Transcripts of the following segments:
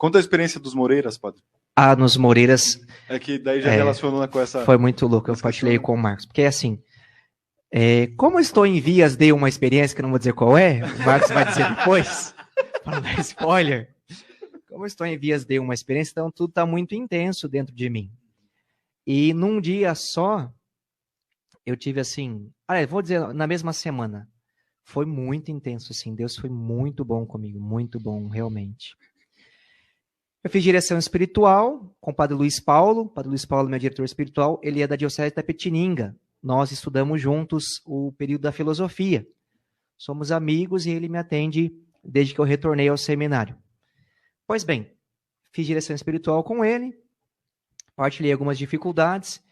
Conta a experiência dos Moreiras, padre. Ah, nos Moreiras... É que daí já relaciona com essa... Foi muito louco, eu partilhei com o Marcos. Porque assim, como eu estou em vias de uma experiência, que eu não vou dizer qual é, o Marcos vai dizer depois, para não dar spoiler. Como eu estou em vias de uma experiência, então tudo está muito intenso dentro de mim. E num dia só, eu tive assim... vou dizer, na mesma semana. Foi muito intenso, assim. Deus foi muito bom comigo, muito bom, realmente. Eu fiz direção espiritual com o Padre Luiz Paulo. O Padre Luiz Paulo, meu diretor espiritual, ele é da Diocese de Itapetininga. Nós estudamos juntos o período da filosofia. Somos amigos e ele me atende desde que eu retornei ao seminário. Pois bem, fiz direção espiritual com ele, partilhei algumas dificuldades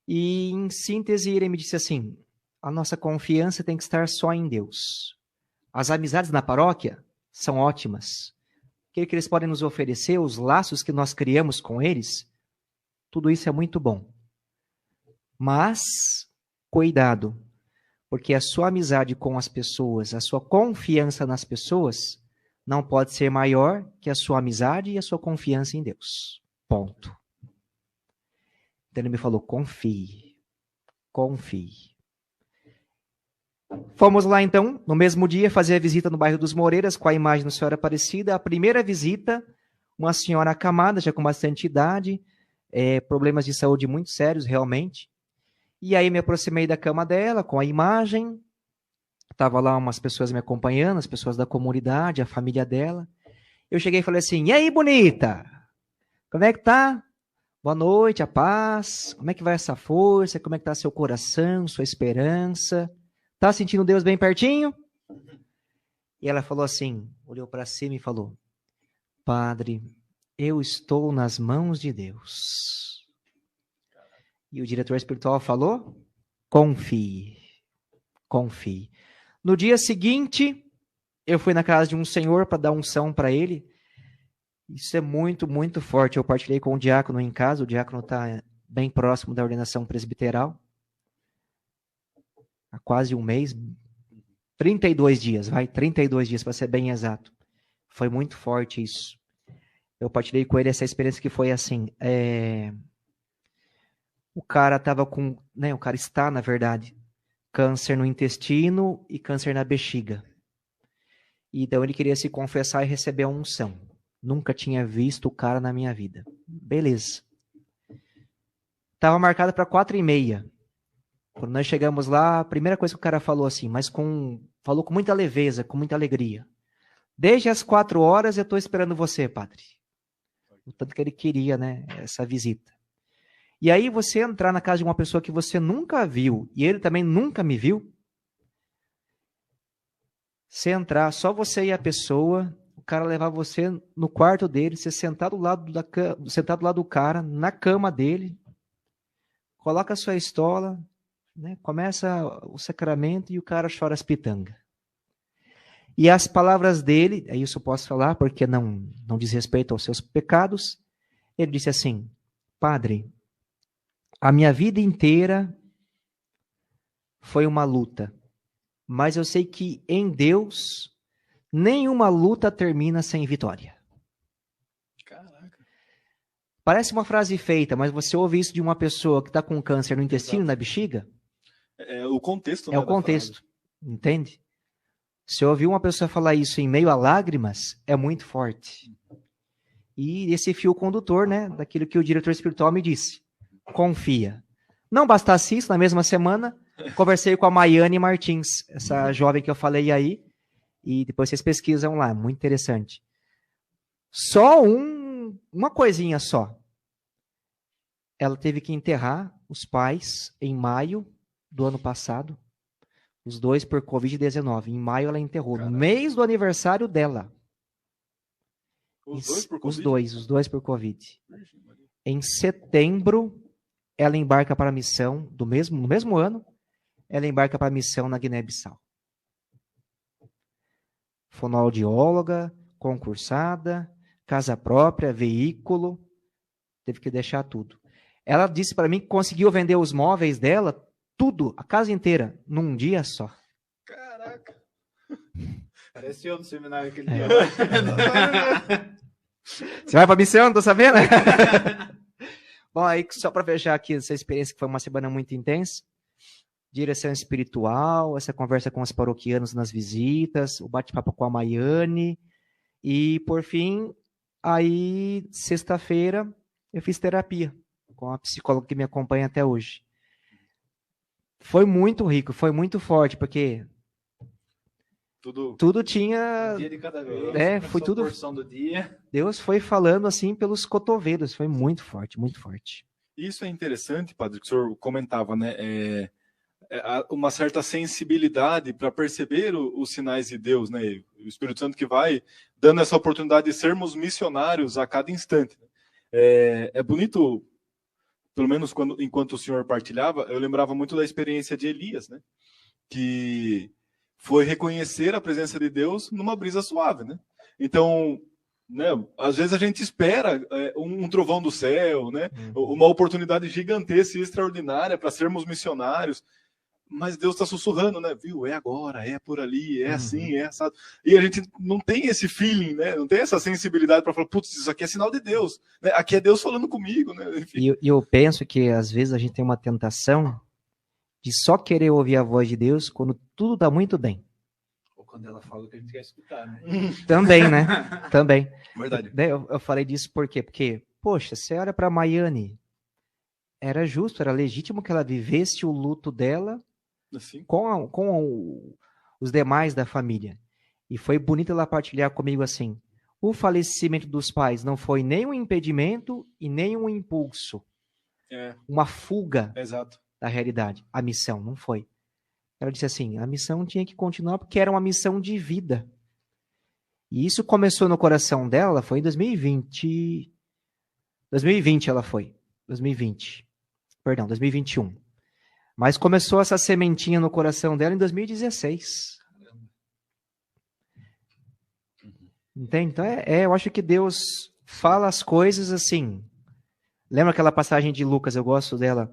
e, em síntese, ele me disse assim: a nossa confiança tem que estar só em Deus. As amizades na paróquia são ótimas. Aquilo que eles podem nos oferecer, os laços que nós criamos com eles, tudo isso é muito bom. Mas, cuidado, porque a sua amizade com as pessoas, a sua confiança nas pessoas, não pode ser maior que a sua amizade e a sua confiança em Deus. Ponto. Então ele me falou, confie, confie. Fomos lá, então, no mesmo dia, fazer a visita no bairro dos Moreiras, com a imagem da Senhora Aparecida. A primeira visita, uma senhora acamada, já com bastante idade, problemas de saúde muito sérios, realmente. E aí me aproximei da cama dela, com a imagem. Estava lá umas pessoas me acompanhando, as pessoas da comunidade, a família dela. Eu cheguei e falei assim, e aí, bonita? Como é que tá? Boa noite, a paz. Como é que vai essa força? Como é que tá seu coração, sua esperança? Tá sentindo Deus bem pertinho? E ela falou assim, olhou para cima e falou, Padre, eu estou nas mãos de Deus. E o diretor espiritual falou, confie, confie. No dia seguinte, eu fui na casa de um senhor para dar unção para ele. Isso é muito, muito forte. Eu partilhei com o diácono em casa, o diácono está bem próximo da ordenação presbiteral. Há quase um mês, 32 dias, 32 dias para ser bem exato. Foi muito forte isso. Eu partilhei com ele essa experiência que foi assim, o cara estava com, o cara está, na verdade, câncer no intestino e câncer na bexiga. Então ele queria se confessar e receber a unção. Nunca tinha visto o cara na minha vida. Beleza. Estava marcado para 4h30. Quando nós chegamos lá, a primeira coisa que o cara falou assim, falou com muita leveza, com muita alegria. Desde as 4h eu estou esperando você, padre. O tanto que ele queria, essa visita. E aí você entrar na casa de uma pessoa que você nunca viu, e ele também nunca me viu, você entrar, só você e a pessoa, o cara levar você no quarto dele, você sentar do lado do cara, na cama dele, coloca a sua estola, começa o sacramento e o cara chora as pitangas. E as palavras dele, isso eu posso falar porque não diz respeito aos seus pecados, ele disse assim, Padre, a minha vida inteira foi uma luta, mas eu sei que em Deus nenhuma luta termina sem vitória. Caraca. Parece uma frase feita, mas você ouve isso de uma pessoa que está com câncer no intestino, na bexiga? É o contexto, É o contexto, entende? Se ouvir uma pessoa falar isso em meio a lágrimas, é muito forte. E esse fio condutor, daquilo que o diretor espiritual me disse. Confia. Não bastasse isso, na mesma semana, conversei com a Maiane Martins, essa jovem que eu falei aí, e depois vocês pesquisam lá, muito interessante. Só uma coisinha só. Ela teve que enterrar os pais em maio do ano passado, os dois por Covid-19. Em maio ela enterrou, no mês do aniversário dela. Os dois por Covid? Os dois por Covid. Em setembro, ela embarca para a missão, no mesmo ano, ela embarca para a missão na Guiné-Bissau. Fonoaudióloga, concursada, casa própria, veículo, teve que deixar tudo. Ela disse para mim que conseguiu vender os móveis dela, tudo, a casa inteira, num dia só. Caraca. Parecia no seminário aquele dia. Você vai pra missão, não tô sabendo? Bom, aí só para fechar aqui essa experiência que foi uma semana muito intensa, direção espiritual, essa conversa com os paroquianos nas visitas, o bate-papo com a Maiane, e por fim, aí sexta-feira eu fiz terapia com a psicóloga que me acompanha até hoje. Foi muito rico, foi muito forte, porque tudo tinha... Um dia de cada vez. Foi tudo... Porção do dia. Deus foi falando assim pelos cotovelos, foi muito forte, muito forte. Isso é interessante, padre, que o senhor comentava, né? Uma certa sensibilidade para perceber os sinais de Deus, né? O Espírito Santo que vai dando essa oportunidade de sermos missionários a cada instante. É bonito, pelo menos enquanto o senhor partilhava, eu lembrava muito da experiência de Elias, né? Que foi reconhecer a presença de Deus numa brisa suave, né? Então, né, às vezes a gente espera um trovão do céu, né? Uma oportunidade gigantesca e extraordinária para sermos missionários, mas Deus está sussurrando, né? Viu? É agora, é por ali, é assim, é assado. E a gente não tem esse feeling, né? Não tem essa sensibilidade para falar, putz, isso aqui é sinal de Deus, né? Aqui é Deus falando comigo, né? E eu penso que às vezes a gente tem uma tentação de só querer ouvir a voz de Deus quando tudo está muito bem. Ou quando ela fala o que a gente quer escutar, né? Também, né? Também. Verdade. Eu falei disso por quê? Porque, poxa, você olha para Maiane, era justo, era legítimo que ela vivesse o luto dela assim, com os demais da família. E foi bonito ela partilhar comigo assim, o falecimento dos pais não foi nem um impedimento e nem um impulso. Uma fuga da realidade. A missão não foi. Ela disse assim, a missão tinha que continuar porque era uma missão de vida. E isso começou no coração dela, foi em 2020. 2020 ela foi. 2021. Mas começou essa sementinha no coração dela em 2016. Entende? Então, eu acho que Deus fala as coisas assim. Lembra aquela passagem de Lucas, eu gosto dela,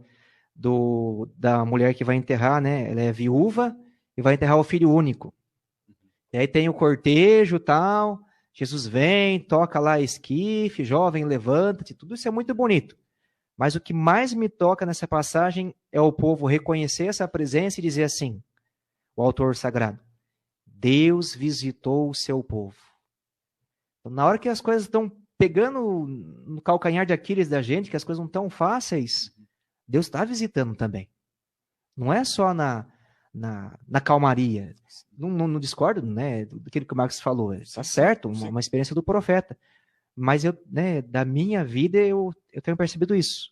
da mulher que vai enterrar, né? Ela é viúva e vai enterrar o filho único. E aí tem o cortejo e tal, Jesus vem, toca lá esquife, jovem, levanta-te, tudo isso é muito bonito. Mas o que mais me toca nessa passagem é o povo reconhecer essa presença e dizer assim, o autor sagrado, Deus visitou o seu povo. Então, na hora que as coisas estão pegando no calcanhar de Aquiles da gente, que as coisas não estão fáceis, Deus está visitando também. Não é só na calmaria. Não discordo, né, daquilo que o Marcos falou. Está certo, uma experiência do profeta. Mas da minha vida eu tenho percebido isso.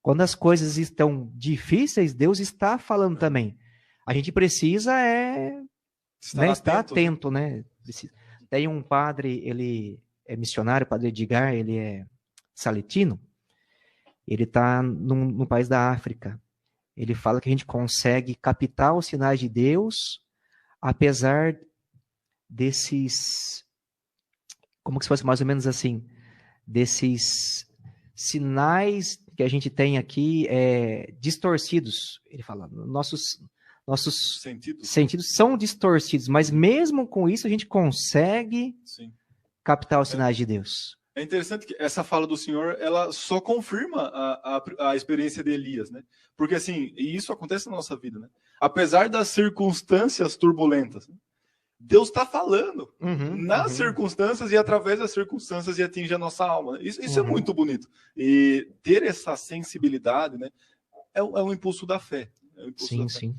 Quando as coisas estão difíceis, Deus está falando também. A gente precisa estar atento, né? Tem um padre, ele é missionário, o padre Edgar, ele é saletino. Ele está no país da África. Ele fala que a gente consegue captar os sinais de Deus, apesar desses, como que se fosse mais ou menos assim, desses sinais que a gente tem aqui distorcidos. Ele fala, nossos sentidos são distorcidos, mas mesmo com isso a gente consegue captar os sinais de Deus. É interessante que essa fala do Senhor, ela só confirma a experiência de Elias, né? Porque assim, e isso acontece na nossa vida, né? Apesar das circunstâncias turbulentas, Deus está falando nas circunstâncias e através das circunstâncias e atinge a nossa alma. Isso é muito bonito. E ter essa sensibilidade, né? É um impulso da fé. Sim.